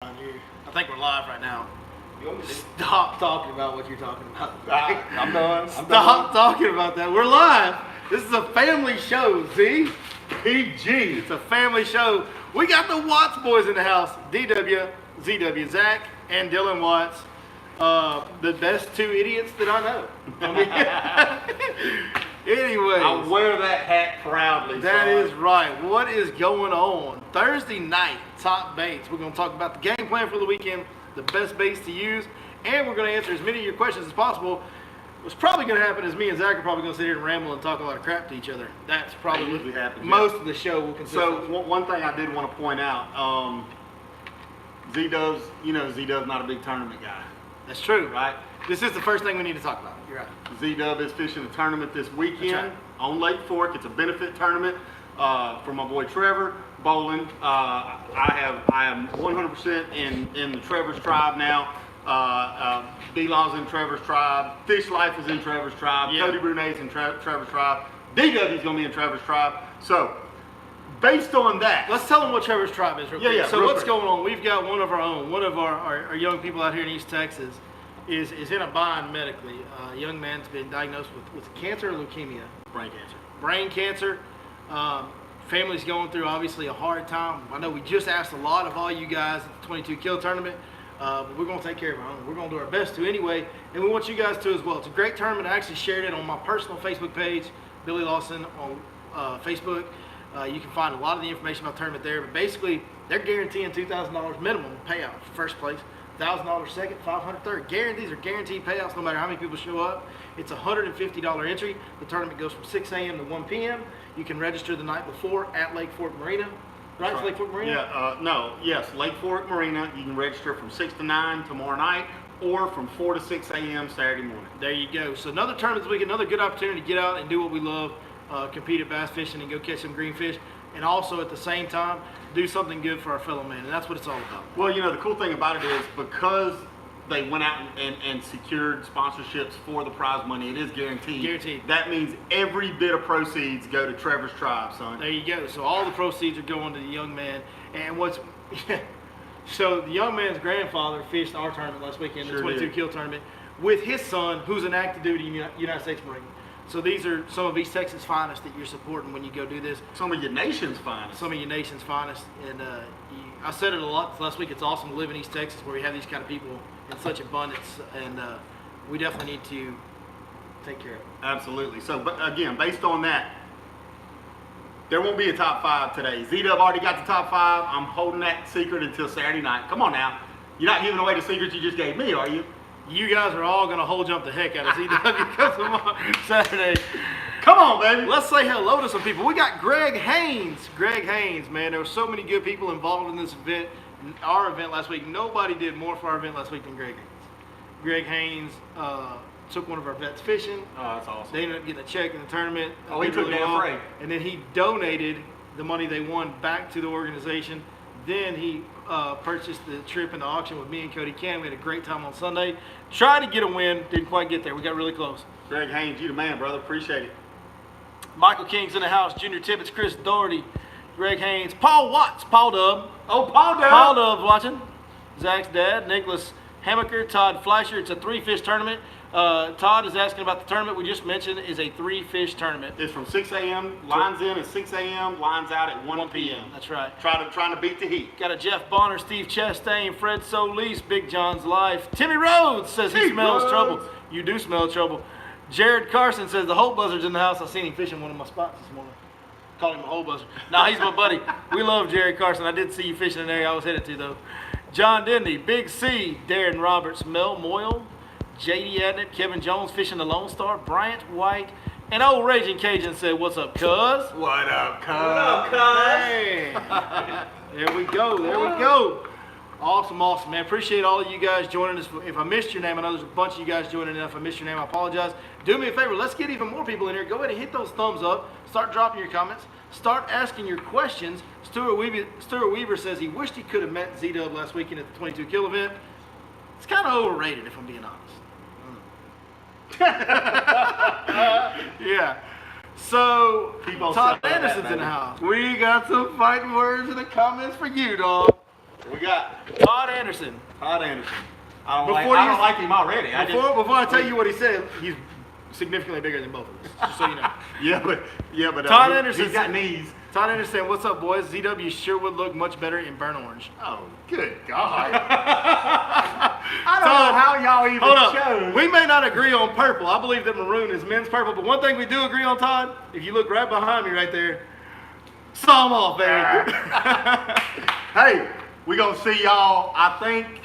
I think we're live right now. You want me to? Stop talking about what you're talking about. I'm done. Stop talking about that. We're live. This is a family show, Z. PG. It's a family show. We got the Watts boys in the house. DW, ZW, Zach, and Dylan Watts. The best two idiots that I know. Anyways. I wear that hat proudly. That is right. What is going on? Thursday night, top baits. We're going to talk about the game plan for the weekend, the best baits to use, and we're going to answer as many of your questions as possible. What's probably going to happen is me and Zach are probably going to sit here and ramble and talk a lot of crap to each other. That's probably usually happens, most of the show will consist of. So one thing I did want to point out, Z-Dub's, Z-Dub's not a big tournament guy. That's true. Right? This is the first thing we need to talk about. You're right. Z-Dub is fishing a tournament this weekend That's right. on Lake Fork. It's a benefit tournament for my boy Trevor bowling. I am 100% in the Trevor's tribe now. B-Law's in Trevor's tribe. Fish Life is in Trevor's tribe. Yeah. Cody Brunet's in Trevor's tribe. DW's going to be in Trevor's tribe. So, based on that, Let's tell them what Trevor's tribe is real quick. Yeah, so real what's quick. going on? We've got one of our own. One of our young people out here in East Texas is in a bind medically. A young man's been diagnosed with cancer or leukemia. brain cancer. Brain cancer. Family's going through obviously a hard time. I know we just asked a lot of all you guys at the 22 kill tournament, but we're going to take care of our own. We're going to do our best to anyway, and we want you guys to as well. It's a great tournament. I actually shared it on my personal Facebook page, Billy Lawson on Facebook. You can find a lot of the information about the tournament there, but basically they're guaranteeing $2,000 minimum payout for first place, $1,000 second, $500 third. These are guaranteed payouts no matter how many people show up. It's a $150 entry. The tournament goes from 6 a.m. to 1 p.m. You can register the night before at Lake Fork Marina. Right? It's Lake Fork Marina? Yeah, Lake Fork Marina. You can register from 6 to 9 tomorrow night or from 4 to 6 a.m. Saturday morning. There you go. So another tournament this week, another good opportunity to get out and do what we love, compete at bass fishing and go catch some green fish, and also at the same time do something good for our fellow man, and that's what it's all about. Well, the cool thing about it is because they went out and secured sponsorships for the prize money, it is guaranteed. Guaranteed. That means every bit of proceeds go to Trevor's tribe, son. There you go. So all the proceeds are going to the young man, and so the young man's grandfather fished our tournament last weekend, Sure the 22 did. kill tournament, with his son, who's an active duty United States Marine. So these are some of East Texas' finest that you're supporting when you go do this. Some of your nation's finest. Some of your nation's finest, and I said it a lot last week. It's awesome to live in East Texas where we have these kind of people in such abundance, and we definitely need to take care of it. Absolutely. So, but again, based on that, there won't be a top 5 today. Z-Dub already got the top 5. I'm holding that secret until Saturday night. Come on now. You're not giving away the secrets you just gave me, are you? You guys are all going to hole jump the heck out of ZW tomorrow, Saturday. Come on, baby. Let's say hello to some people. We got Greg Haynes. Greg Haynes, man. There were so many good people involved in this event. Our event last week. Nobody did more for our event last week than Greg Haynes. Greg Haynes took one of our vets fishing. Oh, that's awesome. They ended up getting a check in the tournament. Oh, he Did took damn well. freight. And then he donated the money they won back to the organization. Then he purchased the trip in the auction with me and Cody Can. We had a great time on Sunday. Tried to get a win, didn't quite get there. We got really close. Greg Haynes, you the man, brother. Appreciate it. Michael King's in the house. Junior Tibbetts, Chris Doherty, Greg Haynes, Paul Watts, Paul Dub. Oh, Paul Dub. Paul Dub's watching. Zach's dad, Nicholas Hammaker, Todd Fleischer. It's a 3-fish tournament. Todd is asking about the tournament we just mentioned is a 3-fish tournament. It's from 6 a.m. Lines in at 6 a.m. Lines out at 1 p.m. That's right. Trying to beat the heat. Got a Jeff Bonner, Steve Chastain, Fred Solis, Big John's Life. Timmy Rhodes says he smells Rhodes. trouble. You do smell trouble. Jared Carson says the hole buzzard's in the house. I seen him fishing one of my spots this morning. Called him a hole buzzard. Nah, he's my buddy. We love Jared Carson. I did see you fishing in the area I was headed to though. John Denny, Big C, Darren Roberts, Mel Moyle, JD Adnett, Kevin Jones fishing the Lone Star, Bryant White, and old Raging Cajun said, "What's up, cuz?" What up, cuz? What up, cuz? Hey. There we go. There we go. Awesome, man. Appreciate all of you guys joining us. If I missed your name, I know there's a bunch of you guys joining in. If I missed your name, I apologize. Do me a favor. Let's get even more people in here. Go ahead and hit those thumbs up. Start dropping your comments. Start asking your questions. Stuart Weaver says he wished he could have met Z-Dub last weekend at the 22 kill event. It's kind of overrated, if I'm being honest. Yeah. So, Keep on Todd saying that, Anderson's in baby. the house. We got some fighting words in the comments for you, dog. We got Todd Anderson. Todd Anderson. I don't Before you- like him already. Before I tell you what he said, he's significantly bigger than both of us, just so you know. yeah, but Todd Anderson. He's got knees. Todd Anderson, what's up, boys? ZW sure would look much better in burnt orange. Oh, good God. I don't know how y'all even Hold up. chose. We may not agree on purple. I believe that maroon is men's purple, but one thing we do agree on, Todd, if you look right behind me right there, saw 'em off, baby. Hey, we gonna see y'all, I think,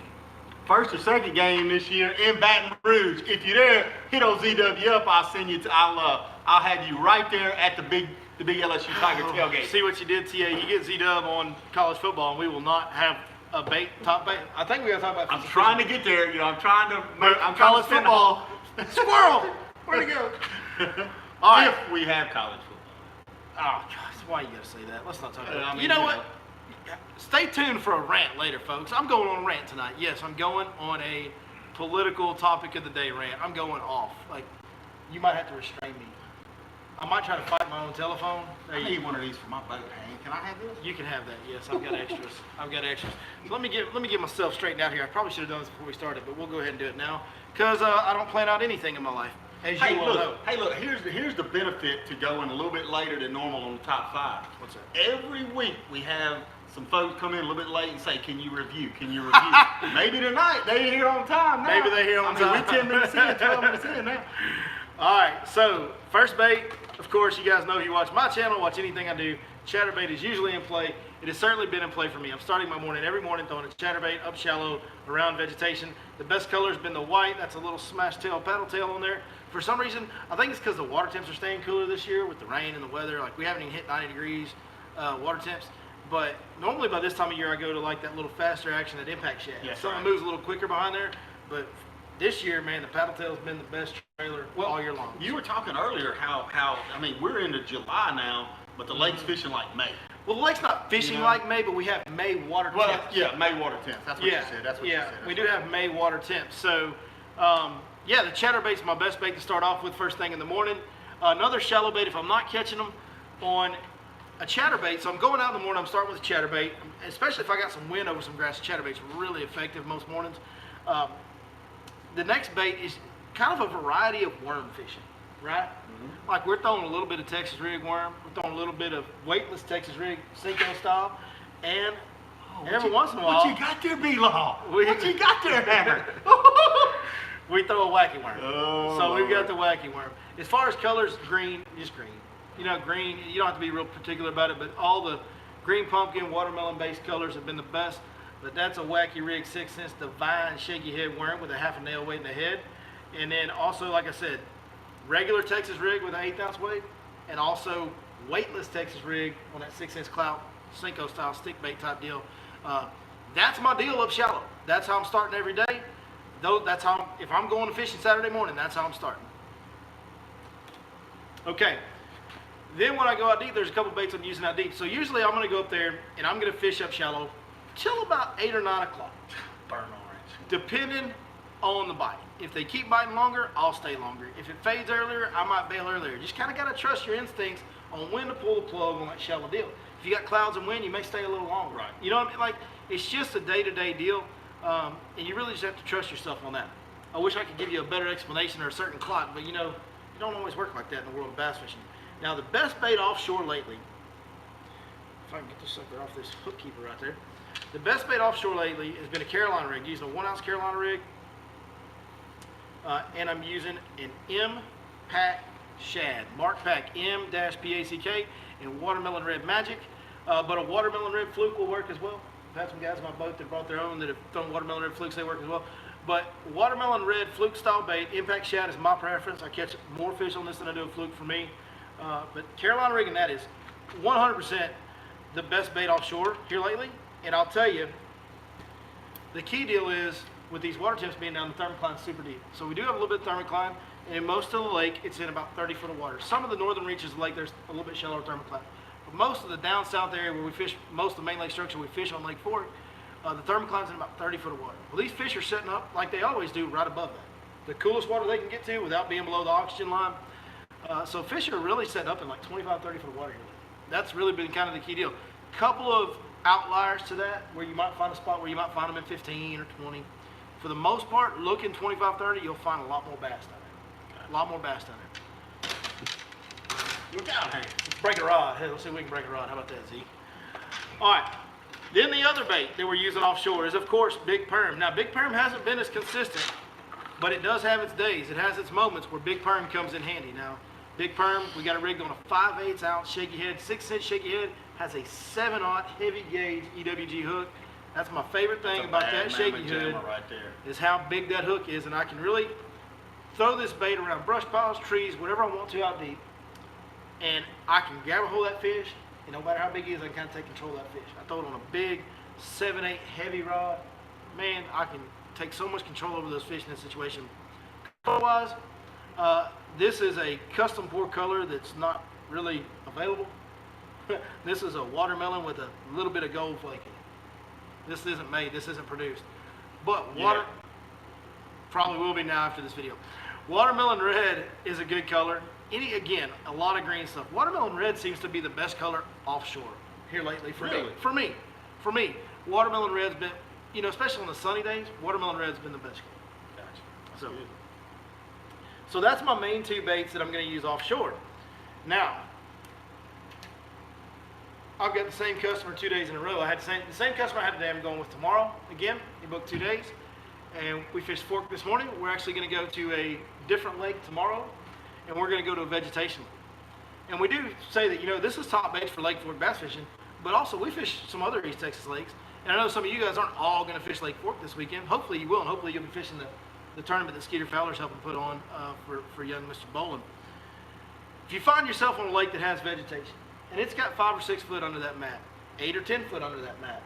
first or second game this year in Baton Rouge. If you're there, hit on ZW up. I'll send you. I'll have you right there at the big LSU Tiger tailgate. See what you did, TA. You get Z-Dub on college football, and we will not have a top bait. I think we got to talk about. I'm trying to get there. I'm trying to. I'm college trying to football. Squirrel. Where'd it go? All right. If we have college football. Oh gosh, why you gotta say that? Let's not talk about I it. mean, You know what? Stay tuned for a rant later, folks. I'm going on a rant tonight. Yes, I'm going on a political topic of the day rant. I'm going off. Like, you might have to restrain me. I might try to fight my own telephone. I need one of these for my boat, Hank. Can I have this? You can have that. Yes, I've got extras. I've got extras. So let me get myself straightened out here. I probably should have done this before we started, but we'll go ahead and do it now because I don't plan out anything in my life, as you well know. Hey, look. Here's the benefit to going a little bit later than normal on the top 5. What's that? Every week we have some folks come in a little bit late and say, "Can you review? Can you review?" Maybe tonight they here on time. Now. Maybe they here on time. We're 10 minutes in, 12 minutes in now. All right, so first bait, of course, you guys know if you watch my channel, watch anything I do, chatterbait is usually in play. It has certainly been in play for me. I'm starting my morning every morning throwing a chatterbait up shallow around vegetation. The best color has been the white. That's a little smash tail, paddle tail on there. For some reason, I think it's because the water temps are staying cooler this year with the rain and the weather. Like, we haven't even hit 90 degrees water temps. But normally by this time of year, I go to like that little faster action, that impact shad. Yeah, Something right. moves a little quicker behind there. But this year, man, the paddle tail's been the best trailer all year long. You were talking earlier how I mean, we're into July now, but the lake's fishing like May. Well, the lake's not fishing like May, but we have May water Well, temps. yeah, May water temps. That's what you said. That's what you said. We do have May water temps. So, yeah, the chatterbait's my best bait to start off with first thing in the morning. Another shallow bait, if I'm not catching them on a chatterbait, so I'm going out in the morning, I'm starting with a chatterbait, especially if I got some wind over some grass. Chatterbait's really effective most mornings. The next bait is kind of a variety of worm fishing, right? Mm-hmm. Like, we're throwing a little bit of Texas rig worm, we're throwing a little bit of weightless Texas rig, Cinco style, and every once in a while, What you got there, B-Law? What you got there, Hammer? we throw a wacky worm. Oh, so we've got Lord. the wacky worm. As far as colors, green, just green. You know, green, you don't have to be real particular about it, but all the green pumpkin, watermelon-based colors have been the best. But that's a wacky rig 6 cents divine shaky head worm with a half a nail weight in the head. And then also, like I said, regular Texas rig with an 1/8 ounce weight, and also weightless Texas rig on that 6 inch clout, Cinco style stick bait type deal. That's my deal up shallow. That's how I'm starting every day. That's how if I'm going to fishing Saturday morning, that's how I'm starting. Okay. Then when I go out deep, there's a couple baits I'm using out deep. So usually I'm going to go up there and I'm going to fish up shallow till about 8 or 9 o'clock. Burn orange. Depending on the bite. If they keep biting longer, I'll stay longer. If it fades earlier, I might bail earlier. Just kind of got to trust your instincts on when to pull the plug on that shallow deal. If you got clouds and wind, you may stay a little longer. Right. You know what I mean? Like, it's just a day-to-day deal, and you really just have to trust yourself on that. I wish I could give you a better explanation or a certain clock, but you know, it don't always work like that in the world of bass fishing. Now, the best bait offshore lately, if I can get this sucker off this hook keeper right there, the best bait offshore lately has been a Carolina rig, using a 1 ounce Carolina rig, and I'm using an M-Pack shad, Mark Pack, M-PACK, and watermelon red magic, but a watermelon red fluke will work as well. I've had some guys on my boat that brought their own that have thrown watermelon red flukes, they work as well. But watermelon red fluke style bait, impact shad is my preference. I catch more fish on this than I do a fluke for me. But Carolina rigging, that is 100% the best bait offshore here lately. And I'll tell you, the key deal is with these water temps being down, the thermocline is super deep. So we do have a little bit of thermocline, and in most of the lake, it's in about 30 foot of water. Some of the northern reaches of the lake, there's a little bit shallower thermocline. But most of the down south area where we fish, most of the main lake structure we fish on Lake Fork, the thermocline's in about 30 foot of water. Well, these fish are setting up like they always do right above that. The coolest water they can get to without being below the oxygen line. So fish are really set up in like 25, 30 foot of water here. That's really been kind of the key deal. Couple of outliers to that, where you might find a spot where you might find them in 15 or 20. For the most part, look in 25, 30, you'll find a lot more bass down there. A lot more bass down there. Look out, Hank. Let's break a rod. Hey, let's see if we can break a rod. How about that, Z? All right. Then the other bait that we're using offshore is, of course, big perm. Now, big perm hasn't been as consistent, but it does have its days. It has its moments where big perm comes in handy. Now, big perm, we got it rigged on a 5/8 ounce shaky head, 6-inch shaky head, has a 7/0 heavy gauge EWG hook. That's my favorite thing about that shaky hood right there. is how big that hook is, and I can really throw this bait around brush piles, trees, whatever I want to out deep, and I can grab a hold of that fish, and no matter how big he is, I can kind of take control of that fish. I throw it on a big 7/8 heavy rod. Man, I can take so much control over those fish in this situation. Color-wise, this is a custom pour color that's not really available. This is a watermelon with a little bit of gold flake in it. This isn't made, this isn't produced. But water, probably will be now after this video. Watermelon red is a good color. Again, a lot of green stuff. Watermelon red seems to be the best color offshore here lately for me. For me, watermelon red's been, you know, especially on the sunny days, watermelon red's been the best color. Gotcha. So that's my main two baits that I'm going to use offshore. Now, I've got the same customer 2 days in a row. I had the same customer I had today. I'm going with tomorrow again. He booked 2 days, and we fished Fork this morning. We're actually going to go to a different lake tomorrow, and we're going to go to a vegetation lake. And we do say that, you know, this is top baits for Lake Fork bass fishing, but also we fish some other East Texas lakes. And I know some of you guys aren't all going to fish Lake Fork this weekend. Hopefully you will, and hopefully you'll be fishing the tournament that Skeeter Fowler's helping put on for young Mr. Bolin. If you find yourself on a lake that has vegetation, and it's got 5 or 6 foot under that mat, 8 or 10 foot under that mat,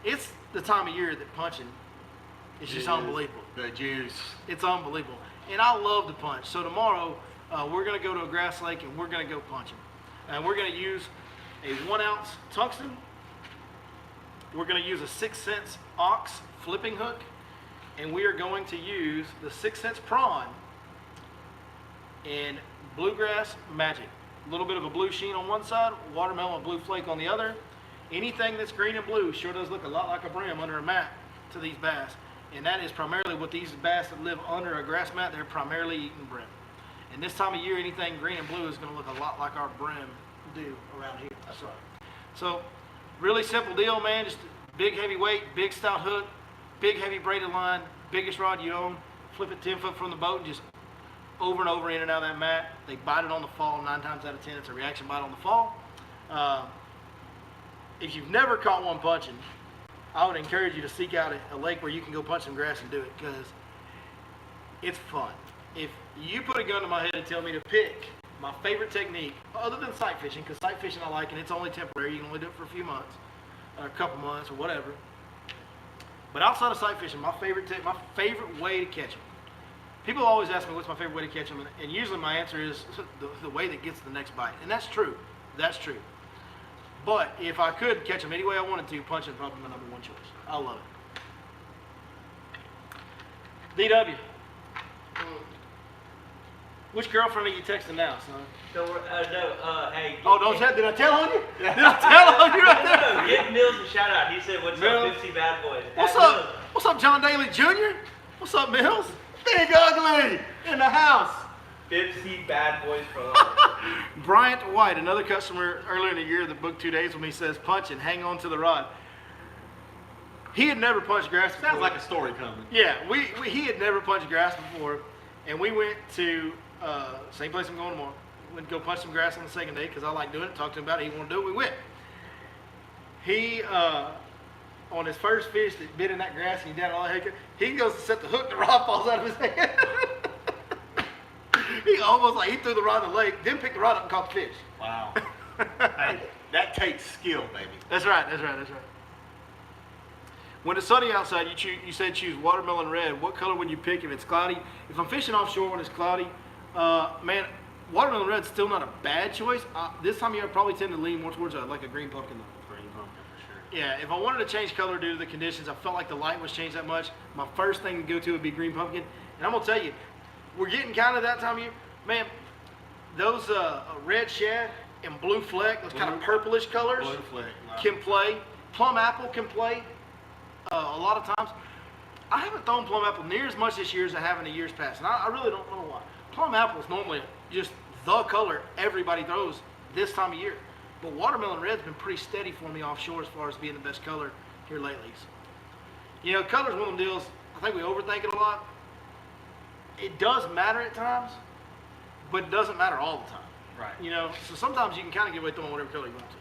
it's the time of year that punching is just unbelievable. The juice. It's unbelievable. And I love to punch. So tomorrow, we're going to go to a grass lake and we're going to go punching. And we're going to use a 1 ounce tungsten. We're going to use a 6 cents ox flipping hook. And we are going to use the 6 cents prawn in Bluegrass Magic. A little bit of a blue sheen on one side, watermelon blue flake on the other. Anything that's green and blue sure does look a lot like a brim under a mat to these bass. And that is primarily what these bass that live under a grass mat, they're primarily eating brim. And this time of year, anything green and blue is going to look a lot like our brim do around here. That's right. So, really simple deal, man. Just big heavy weight, big stout hook, big heavy braided line, biggest rod you own. Flip it 10 foot from the boat and just over and over in and out of that mat. They bite it on the fall. 9 times out of 10, it's a reaction bite on the fall. If you've never caught one punching, I would encourage you to seek out a lake where you can go punch some grass and do it, because it's fun. If you put a gun to my head and tell me to pick my favorite technique, other than sight fishing, because sight fishing I like and it's only temporary, you can only do it for a few months, or a couple months, or whatever. But outside of sight fishing, my favorite way to catch them. People always ask me what's my favorite way to catch them, and usually my answer is the way that gets the next bite. And that's true. That's true. But if I could catch them any way I wanted to, punching is probably my number 1 choice. I love it. DW. Which girlfriend are you texting now, son? Hey. Oh, don't tell. Did I tell on you? Did I tell on you right there? No, give Mills a shout out. He said, "What's Mills. up, Nipsey Bad Boys?" What's At up? Mills. What's up, John Daly Jr.? What's up, Mills? Big Ugly in the house. Nipsey Bad Boys for Bryant White, another customer earlier in the year that booked 2 days with me, says punch and hang on to the rod. He had never punched grass before. Sounds like a story coming. Yeah, he had never punched grass before, and we went to same place I'm going tomorrow. We went to go punch some grass on the second day because I like doing it. Talked to him about it. He wanted to do it. We went. He on his first fish that bit in that grass and he down all that heck, he goes to set the hook, the rod falls out of his hand. He almost he threw the rod in the lake, then picked the rod up and caught the fish. Wow. Hey, that takes skill, baby. That's right. When it's sunny outside, you said choose watermelon red. What color would you pick if it's cloudy? If I'm fishing offshore when it's cloudy, man, watermelon red's still not a bad choice. This time of year, I probably tend to lean more towards like a green pumpkin though. Green pumpkin for sure. Yeah, if I wanted to change color due to the conditions, I felt like the light was changed that much, my first thing to go to would be green pumpkin. And I'm gonna tell you, we're getting kind of that time of year. Man, those red shad and blue fleck, those kind of purplish colors, Blue fleck, wow. can play. Plum apple can play a lot of times. I haven't thrown plum apple near as much this year as I have in the years past, and I really don't know why. Plum apple is normally just the color everybody throws this time of year, but watermelon red's been pretty steady for me offshore as far as being the best color here lately. You know, color's one of them deals. I think we overthink it a lot. It does matter at times, but it doesn't matter all the time. Right. You know, so sometimes you can kind of get away throwing whatever color you want to.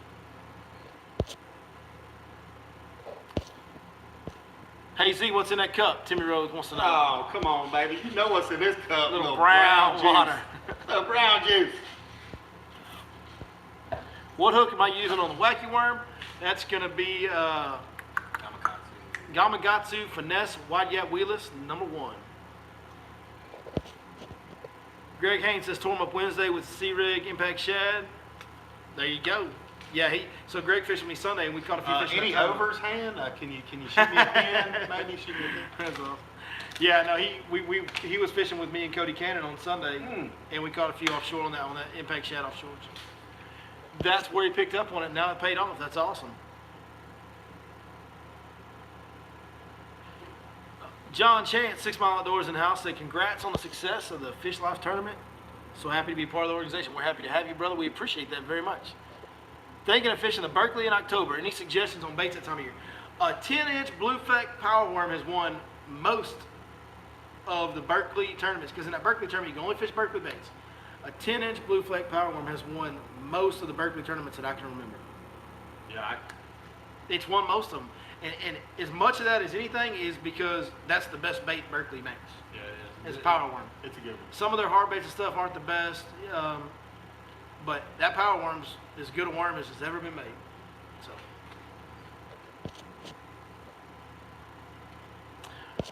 Hey Z, what's in that cup? Timmy Rose wants to know. Oh, come on, baby. You know what's in this cup. Little brown water. Little brown juice. What hook am I using on the wacky worm? That's going to be Gamakatsu Finesse Wide Yap Wheelers #1. Greg Haynes says tore him up Wednesday with C-Rig Impact Shad. There you go. Yeah, so Greg fished with me Sunday, and we caught a few fish. Any overs, hand? Can you shoot me a hand? Maybe shoot me a hand. That's awesome. Yeah, no, he was fishing with me and Cody Cannon on Sunday, and we caught a few offshore on that Impact Shad offshore. That's where he picked up on it. Now it paid off. That's awesome. John Chance, 6 Mile Outdoors in the house, said congrats on the success of the Fish Life Tournament. So happy to be part of the organization. We're happy to have you, brother. We appreciate that very much. Thinking of fishing the Berkeley in October. Any suggestions on baits that time of year? A 10-inch bluefleck power worm has won most of the Berkeley tournaments, because in that Berkeley tournament you can only fish Berkeley baits. A 10-inch bluefleck power worm has won most of the Berkeley tournaments that I can remember. Yeah, It's won most of them. And as much of that as anything is because that's the best bait Berkeley makes. yeah, it is. It's a power worm. It's a good one. Some of their hard baits and stuff aren't the best, but that power worm's as good a worm as has ever been made. So,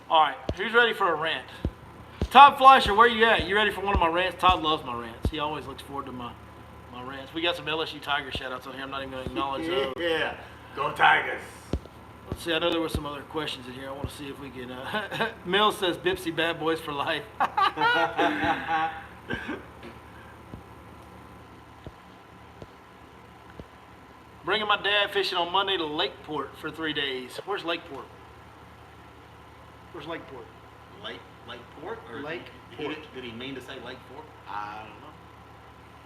all right, who's ready for a rant? Todd Fleischer, where you at? You ready for one of my rants? Todd loves my rants. He always looks forward to my rants. We got some LSU Tiger shout-outs on here. I'm not even going to acknowledge those. Yeah, go Tigers. Let's see, I know there were some other questions in here. I want to see if we can. Mills says Bipsy bad boys for life. Bringing my dad fishing on Monday to Lakeport for 3 days. Where's Lakeport? Where's Lakeport? Lakeport? Or Lakeport. Did he mean to say Lake Fork? I don't know.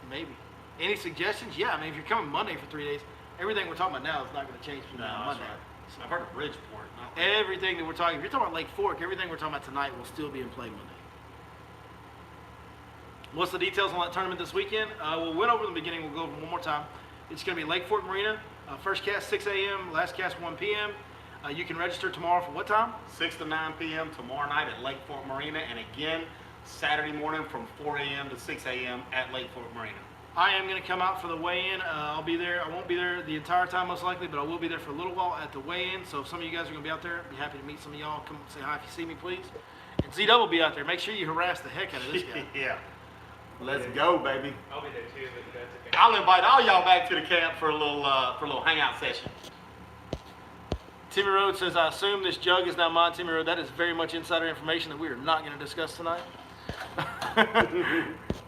Maybe. Any suggestions? Yeah, I mean, if you're coming Monday for 3 days, everything we're talking about now is not going to change from now on Monday. Right. I've heard of Bridgeport. Everything that we're talking, if you're talking about Lake Fork, everything we're talking about tonight will still be in play Monday. What's the details on that tournament this weekend? We'll went over in the beginning. We'll go over one more time. It's going to be Lake Fork Marina. First cast 6 a.m., last cast 1 p.m. You can register tomorrow for what time? 6 to 9 p.m. tomorrow night at Lake Fork Marina, and again Saturday morning from 4 a.m. to 6 a.m. at Lake Fork Marina. I am going to come out for the weigh-in. I'll be there. I won't be there the entire time most likely, but I will be there for a little while at the weigh-in. So if some of you guys are going to be out there, I'd be happy to meet some of y'all. Come say hi if you see me, please. And Z-Double will be out there. Make sure you harass the heck out of this guy. Yeah. Let's go, baby. I'll be there too, but that's okay. I'll invite all y'all back to the camp for a little hangout session. Timmy Rhodes says, I assume this jug is now mine. Timmy Rhodes, that is very much insider information that we are not going to discuss tonight.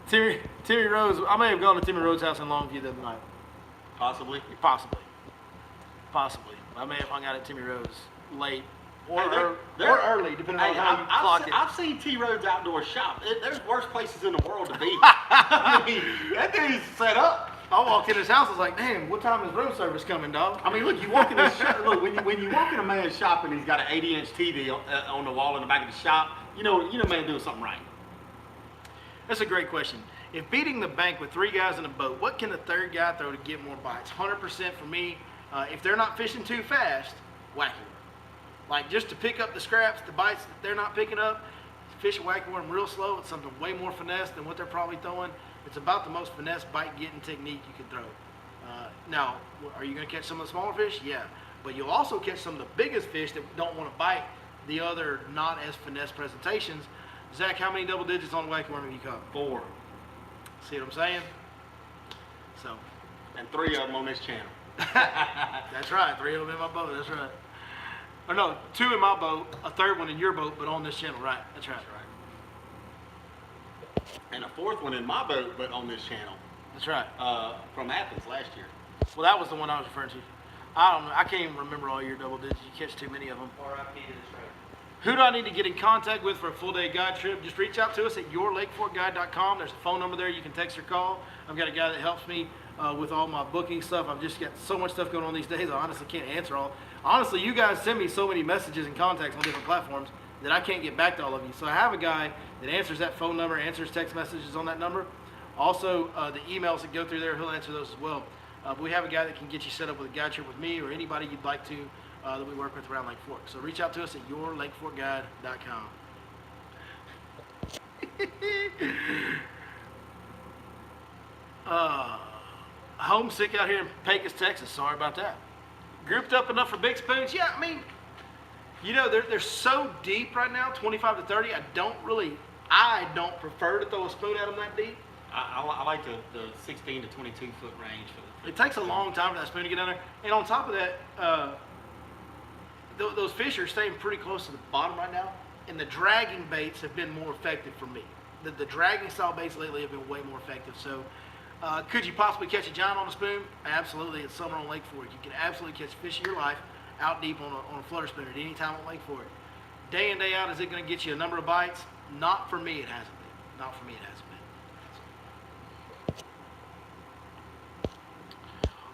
Timmy Rhodes, I may have gone to Timmy Rhodes' house in Longview the other night. Possibly. Possibly. I may have hung out at Timmy Rhodes late or, Hey, or early, depending on how you clock it. I've seen T Rhodes outdoor shop. There's worse places in the world to be. I mean, that dude's set up. I walked in his house, I was like, damn, what time is room service coming, dog? I mean, look, you walk in his shop. Look, when you walk in a man's shop and he's got an 80-inch TV on the wall in the back of the shop, you know, man doing something right. That's a great question. If beating the bank with 3 guys in a boat, what can the third guy throw to get more bites? 100% for me. If they're not fishing too fast, wacky worm. Like just to pick up the scraps, the bites that they're not picking up, fish a wacky worm real slow. It's something way more finesse than what they're probably throwing. It's about the most finesse bite getting technique you can throw. Now, are you going to catch some of the smaller fish? Yeah. But you'll also catch some of the biggest fish that don't want to bite the other not as finesse presentations. Zach, how many double digits on the wacky worm have you caught? 4. See what I'm saying? So. And 3 of them on this channel. That's right. 3 of them in my boat. That's right. Or no, 2 in my boat, a 3rd one in your boat, but on this channel. Right. That's right. And a 4th one in my boat, but on this channel. That's right. From Athens last year. Well, that was the one I was referring to. I don't know. I can't even remember all your double digits. You catch too many of them. R.I.P. to the Trevor. Who do I need to get in contact with for a full day guide trip? Just reach out to us at yourlakefortguide.com. There's a phone number there. You can text or call. I've got a guy that helps me with all my booking stuff. I've just got so much stuff going on these days. I honestly can't answer all. Honestly, you guys send me so many messages and contacts on different platforms that I can't get back to all of you. So I have a guy that answers that phone number, answers text messages on that number. Also, the emails that go through there, he'll answer those as well. But we have a guy that can get you set up with a guide trip with me or anybody you'd like to that we work with around Lake Fork. So reach out to us at yourlakefortguide.com. Homesick out here in Pecos, Texas. Sorry about that. Grouped up enough for big spoons? Yeah, I mean, you know, they're so deep right now, 25 to 30. I don't prefer to throw a spoon at them that deep. I like the 16 to 22 foot range for It takes a long time for that spoon to get down there. And on top of that, those fish are staying pretty close to the bottom right now. And the dragging baits have been more effective for me. The dragging style baits lately have been way more effective. So could you possibly catch a giant on a spoon? Absolutely. It's summer on Lake Fork. You can absolutely catch fish of your life out deep on a flutter spoon at any time on Lake Fork. Day in, day out, is it going to get you a number of bites? Not for me, it hasn't been. Not for me, it hasn't been.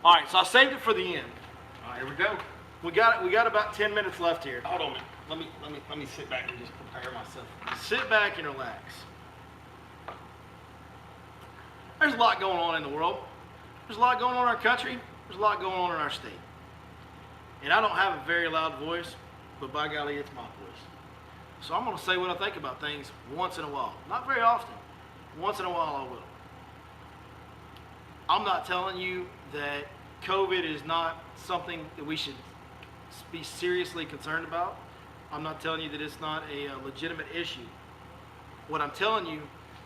All right, so I saved it for the end. All right, here we go. We got about 10 minutes left here. Hold on a minute. Let me sit back and just prepare myself. Sit back and relax. There's a lot going on in the world. There's a lot going on in our country. There's a lot going on in our state. And I don't have a very loud voice, but by golly, it's my voice. So I'm going to say what I think about things once in a while. Not very often. Once in a while I will. I'm not telling you that COVID is not something that we should be seriously concerned about. I'm not telling you that it's not a legitimate issue. What I'm telling you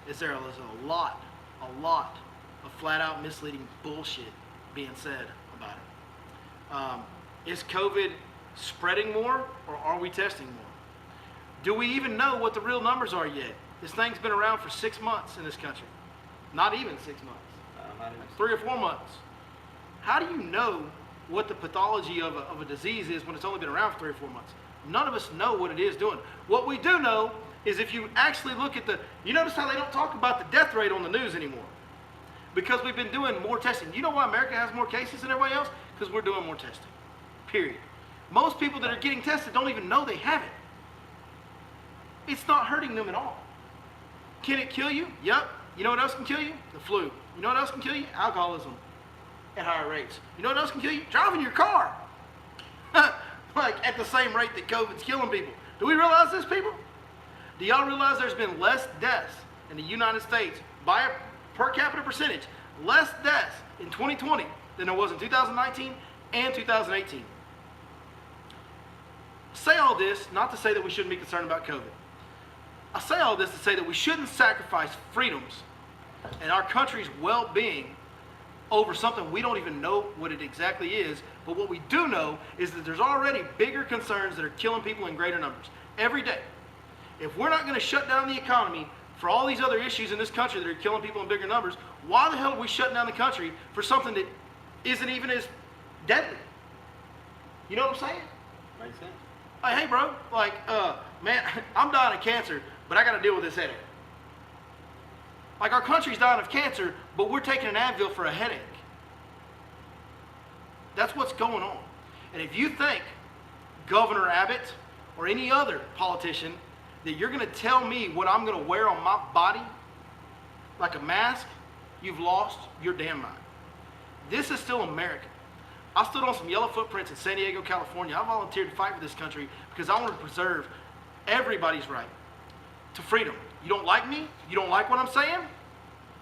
is there is a lot of flat out misleading bullshit being said about it. Is COVID spreading more or are we testing more? Do we even know what the real numbers are yet? This thing's been around for 6 months in this country. Not even 6 months. 3 or 4 months. How do you know what the pathology of a disease is when it's only been around for 3 or 4 months? None of us know what it is doing. What we do know is if you actually look at you notice how they don't talk about the death rate on the news anymore. Because we've been doing more testing. You know why America has more cases than everybody else? Because we're doing more testing. Period. Most people that are getting tested don't even know they have it. It's not hurting them at all. Can it kill you? Yep. You know what else can kill you? The flu. You know what else can kill you? Alcoholism at higher rates. You know what else can kill you? Driving your car. Like at the same rate that COVID's killing people. Do we realize this, people? Do y'all realize there's been less deaths in the United States by a per capita percentage, less deaths in 2020 than there was in 2019 and 2018? I say all this not to say that we shouldn't be concerned about COVID. I say all this to say that we shouldn't sacrifice freedoms and our country's well-being over something we don't even know what it exactly is. But what we do know is that there's already bigger concerns that are killing people in greater numbers every day. If we're not going to shut down the economy for all these other issues in this country that are killing people in bigger numbers, why the hell are we shutting down the country for something that isn't even as deadly? You know what I'm saying? Makes sense. Like, hey, bro, like, man, I'm dying of cancer, but I got to deal with this headache. Like, our country's dying of cancer, but we're taking an Advil for a headache. That's what's going on. And if you think Governor Abbott or any other politician that you're going to tell me what I'm going to wear on my body like a mask, you've lost your damn mind. This is still America. I stood on some yellow footprints in San Diego, California. I volunteered to fight for this country because I want to preserve everybody's right to freedom. You don't like me? You don't like what I'm saying?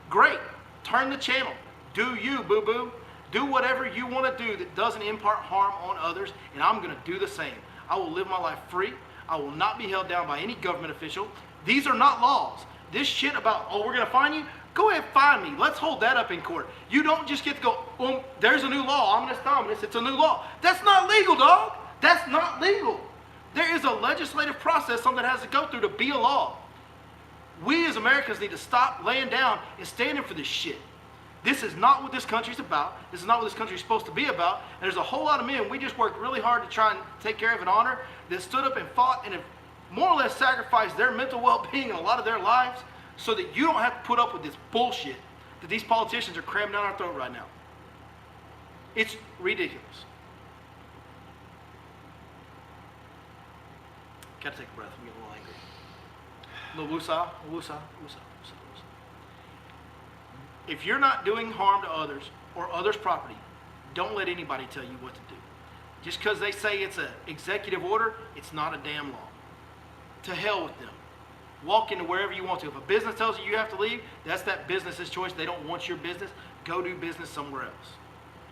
Great. Turn the channel. Do you, boo-boo. Do whatever you want to do that doesn't impart harm on others, and I'm going to do the same. I will live my life free. I will not be held down by any government official. These are not laws. This shit about, oh, we're going to fine you? Go ahead, fine me. Let's hold that up in court. You don't just get to go, oh, there's a new law. Ominous dominus. It's a new law. That's not legal, dog. That's not legal. There is a legislative process something has to go through to be a law. We as Americans need to stop laying down and standing for this shit. This is not what this country's about. This is not what this country's supposed to be about. And there's a whole lot of men, we just worked really hard to try and take care of and honor, that stood up and fought and have more or less sacrificed their mental well-being and a lot of their lives so that you don't have to put up with this bullshit that these politicians are cramming down our throat right now. It's ridiculous. Gotta take a breath. I'm getting a little angry. A little woosah, woosah, woosah, woosah, woosah. If you're not doing harm to others or others' property, don't let anybody tell you what to do. Just because they say it's an executive order, it's not a damn law. To hell with them. Walk into wherever you want to. If a business tells you you have to leave, that's that business's choice. They don't want your business. Go do business somewhere else.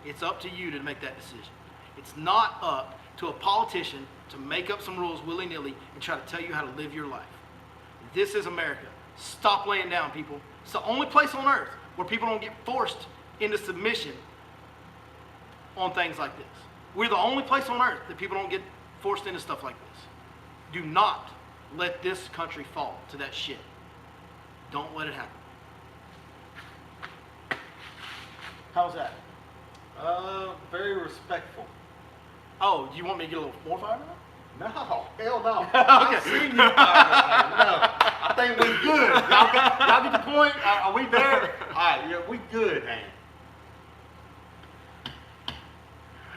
It's up to you to make that decision. It's not up to a politician to make up some rules willy-nilly and try to tell you how to live your life. This is America. Stop laying down, people. It's the only place on earth where people don't get forced into submission on things like this. We're the only place on earth that people don't get forced into stuff like this. Do not let this country fall to that shit. Don't let it happen. How's that? Very respectful. Oh, do you want me to get a little more fired up? No, hell no. Okay. I've seen you fired up. No, I think we good. Y'all get the point? Are we there? All right, yeah, we good, man.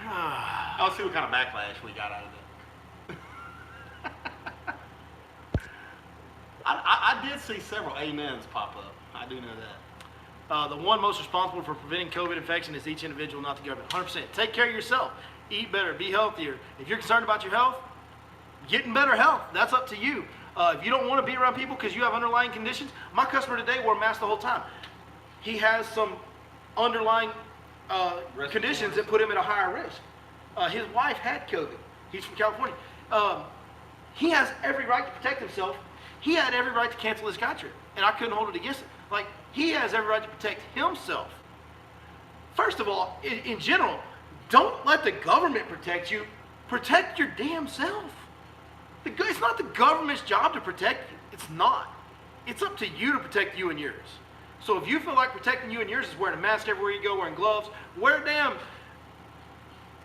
I'll see what kind of backlash we got out of it. I did see several amens pop up. I do know that. The one most responsible for preventing COVID infection is each individual, not the government. 100%. Take care of yourself. Eat better. Be healthier. If you're concerned about your health, get in better health. That's up to you. If you don't want to be around people because you have underlying conditions, my customer today wore a mask the whole time. He has some underlying conditions that put him at a higher risk. His wife had COVID. He's from California. He has every right to protect himself. He had every right to cancel his contract, and I couldn't hold it against him. Like, he has every right to protect himself. First of all, in general, don't let the government protect you. Protect your damn self. It's not the government's job to protect you. It's not. It's up to you to protect you and yours. So if you feel like protecting you and yours is wearing a mask everywhere you go, wearing gloves, wear a damn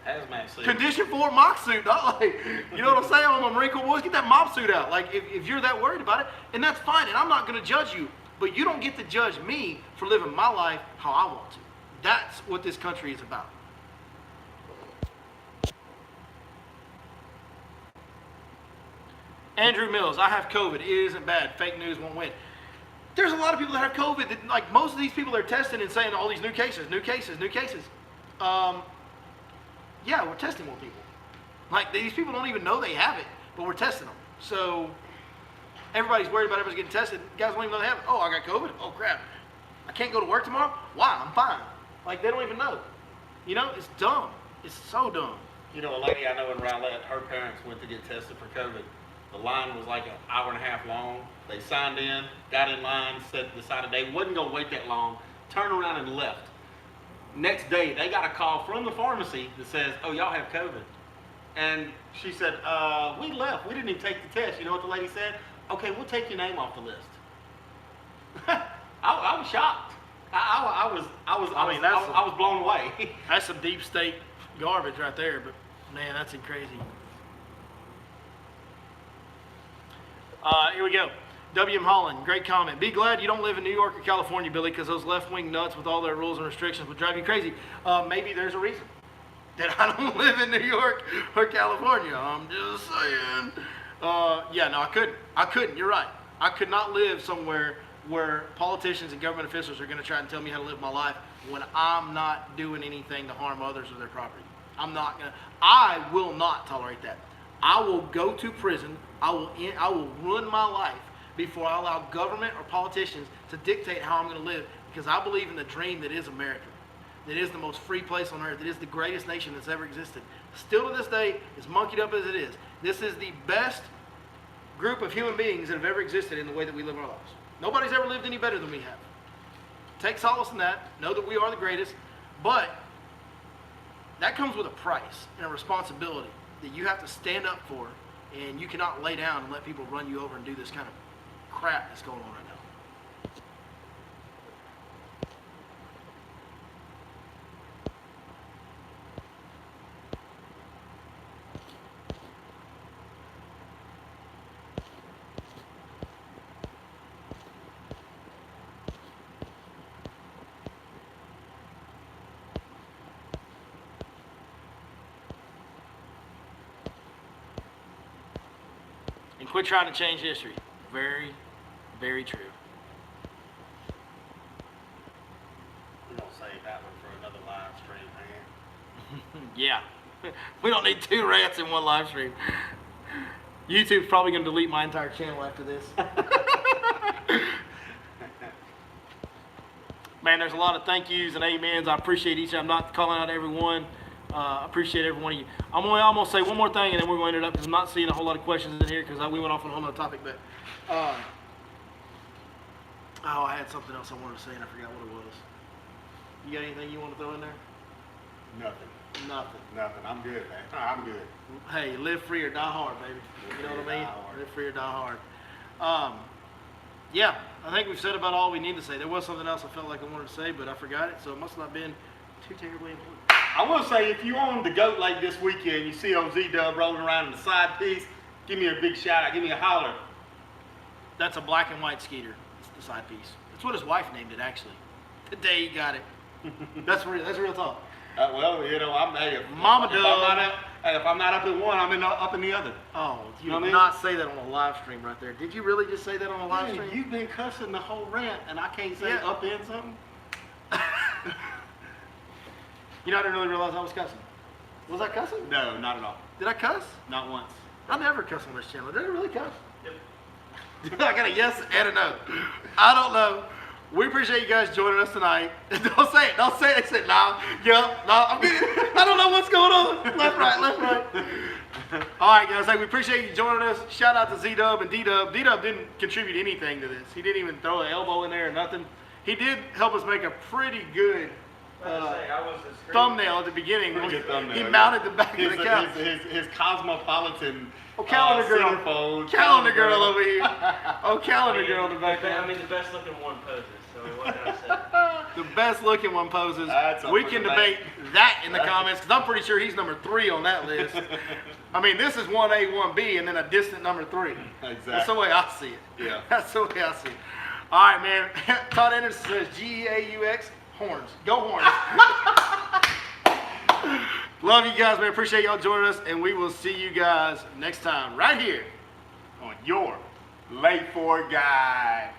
Hazmat suit. Condition 4 mock suit. Not like, you know what I'm saying? All my Marine Corps boys, get that mob suit out. Like, if you're that worried about it, and that's fine, and I'm not going to judge you, but you don't get to judge me for living my life how I want to. That's what this country is about. Andrew Mills, I have COVID. It isn't bad. Fake news won't win. There's a lot of people that have COVID that, like, most of these people are testing and saying all these new cases, new cases, new cases. Yeah, we're testing more people. Like, these people don't even know they have it, but we're testing them. So everybody's worried about everybody's getting tested. Guys don't even know they have it. Oh, I got COVID? Oh, crap. I can't go to work tomorrow? Why? I'm fine. Like, they don't even know. You know, it's dumb. It's so dumb. You know, a lady I know in Rowlett, her parents went to get tested for COVID. The line was like an hour and a half long. They signed in, got in line, decided they wasn't going to wait that long, turned around and left. Next day, they got a call from the pharmacy that says, oh, y'all have COVID. And she said, we left. We didn't even take the test. You know what the lady said? Okay, we'll take your name off the list. I was shocked. I was blown away. That's some deep state garbage right there, but man, that's crazy. Here we go. W.M. Holland, great comment. Be glad you don't live in New York or California, Billy, because those left-wing nuts with all their rules and restrictions would drive you crazy. Maybe there's a reason that I don't live in New York or California. I'm just saying. Yeah, no, I couldn't. You're right. I could not live somewhere where politicians and government officials are going to try and tell me how to live my life when I'm not doing anything to harm others or their property. I will not tolerate that. I will go to prison. I will ruin my life before I allow government or politicians to dictate how I'm going to live, because I believe in the dream that is America, that is the most free place on earth, that is the greatest nation that's ever existed. Still to this day, as monkeyed up as it is, this is the best group of human beings that have ever existed in the way that we live our lives. Nobody's ever lived any better than we have. Take solace in that. Know that we are the greatest, but that comes with a price and a responsibility that you have to stand up for, and you cannot lay down and let people run you over and do this kind of crap that's going on right now. and quit trying to change history. Very, very true. We're gonna save that one for another live stream, man. Yeah. We don't need 2 rants in one live stream. YouTube's probably going to delete my entire channel after this. Man, there's a lot of thank yous and amens. I appreciate each. I'm not calling out everyone. I appreciate every one of you. I'm gonna say one more thing, and then we're going to end it up because I'm not seeing a whole lot of questions in here because we went off on a whole other topic. But I had something else I wanted to say and I forgot what it was. You got anything you want to throw in there? Nothing. Nothing. Nothing. I'm good, man. I'm good. Hey, live free or die hard, baby. You know what I mean? Live free or die hard. Yeah, I think we've said about all we need to say. There was something else I felt like I wanted to say, but I forgot it, so it must not have been too terribly important. I will say, if you own the Goat Lake this weekend, you see old Z-Dub rolling around in the side piece, give me a big shout out. Give me a holler. That's a black and white Skeeter. It's the side piece. That's what his wife named it, actually. The day he got it. That's real talk. Well, you know, Mama if Dub. if I'm not up in one, I'm up in the other. Oh, you know what I did mean? not say that on a live stream right there. Did you really just say that on a live Yeah, stream? you've been cussing the whole rant, and I can't say Yeah. up in something. You know, I didn't really realize I was cussing. Was I cussing? No, not at all. Did I cuss? Not once. I never cuss on this channel. Did I really cuss? Yep. I got a yes and a no. I don't know. We appreciate you guys joining us tonight. Don't say it. Don't say it. They said, nah, yep, nah. I don't know what's going on. Left, right, left, right. All right, guys. Hey, we appreciate you joining us. Shout out to Z-Dub and D-Dub. D-Dub didn't contribute anything to this. He didn't even throw an elbow in there or nothing. He did help us make a pretty good thumbnail at the beginning. Pretty good thumbnail, He yeah. mounted the back of the couch. His cosmopolitan Calendar girl. centerfold. Calendar girl over here. Oh, calendar girl in the back there. I mean, the best looking one poses. So what can I say? The best looking one poses. That's up We for can debate. debate that in the comments because I'm pretty sure he's number 3 on that list. I mean, this is 1A, 1B, and then a distant number 3. Exactly. That's the way I see it. Yeah. That's the way I see it. All right, man. Todd Anderson says G-E-A-U-X, horns. Go horns. Love you guys, man. Appreciate y'all joining us, and we will see you guys next time right here. On your Lake 4 guy.